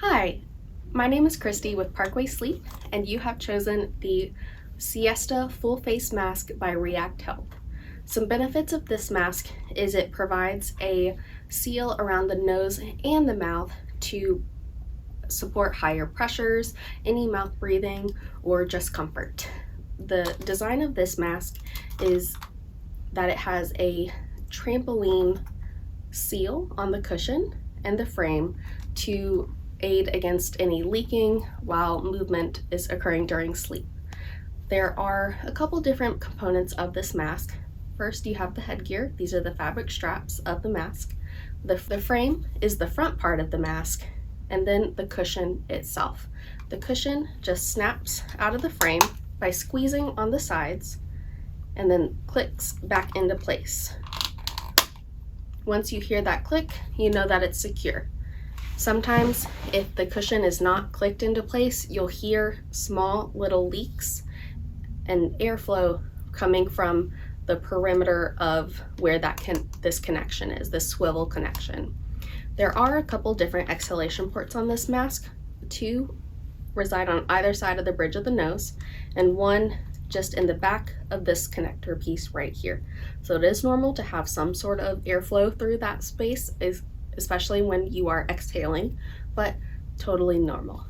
Hi, my name is Christy with Parkway Sleep, and you have chosen the Siesta Full Face Mask by React Health. Some benefits of this mask is it provides a seal around the nose and the mouth to support higher pressures, any mouth breathing, or just comfort. The design of this mask is that it has a trampoline seal on the cushion and the frame to aid against any leaking while movement is occurring during sleep. There are a couple different components of this mask. First, you have the headgear. These are the fabric straps of the mask. The frame is the front part of the mask, and then the cushion itself. The cushion just snaps out of the frame by squeezing on the sides and then clicks back into place. Once you hear that click, you know that it's secure. Sometimes if the cushion is not clicked into place, you'll hear small little leaks and airflow coming from the perimeter of where this connection is, this swivel connection. There are a couple different exhalation ports on this mask. Two reside on either side of the bridge of the nose, and one just in the back of this connector piece right here. So it is normal to have some sort of airflow through that space, especially when you are exhaling, but totally normal.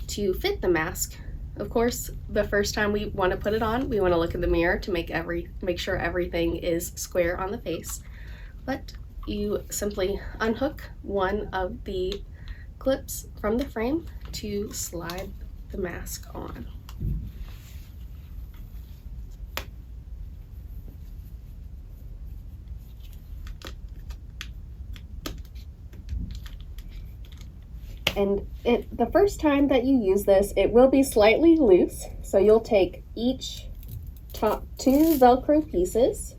To fit the mask, of course, the first time we want to put it on, we want to look in the mirror to make sure everything is square on the face. But you simply unhook one of the clips from the frame to slide the mask on. And the first time that you use this, it will be slightly loose. So you'll take each top two Velcro pieces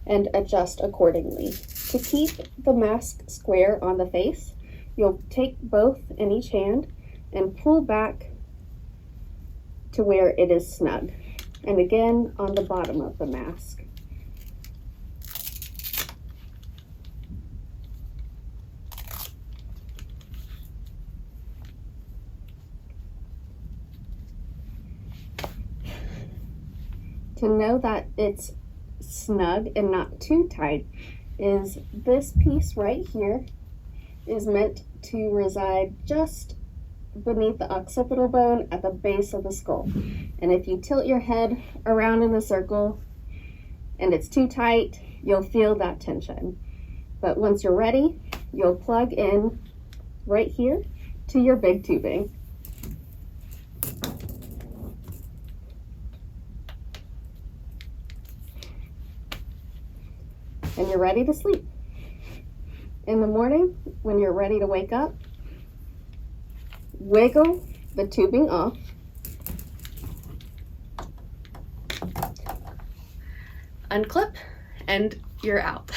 and adjust accordingly. To keep the mask square on the face, you'll take both in each hand and pull back to where it is snug. And again on the bottom of the mask. To know that it's snug and not too tight is this piece right here is meant to reside just beneath the occipital bone at the base of the skull. And if you tilt your head around in a circle and it's too tight, you'll feel that tension. But once you're ready, you'll plug in right here to your big tubing. And you're ready to sleep. In the morning, when you're ready to wake up, wiggle the tubing off. Unclip, and you're out.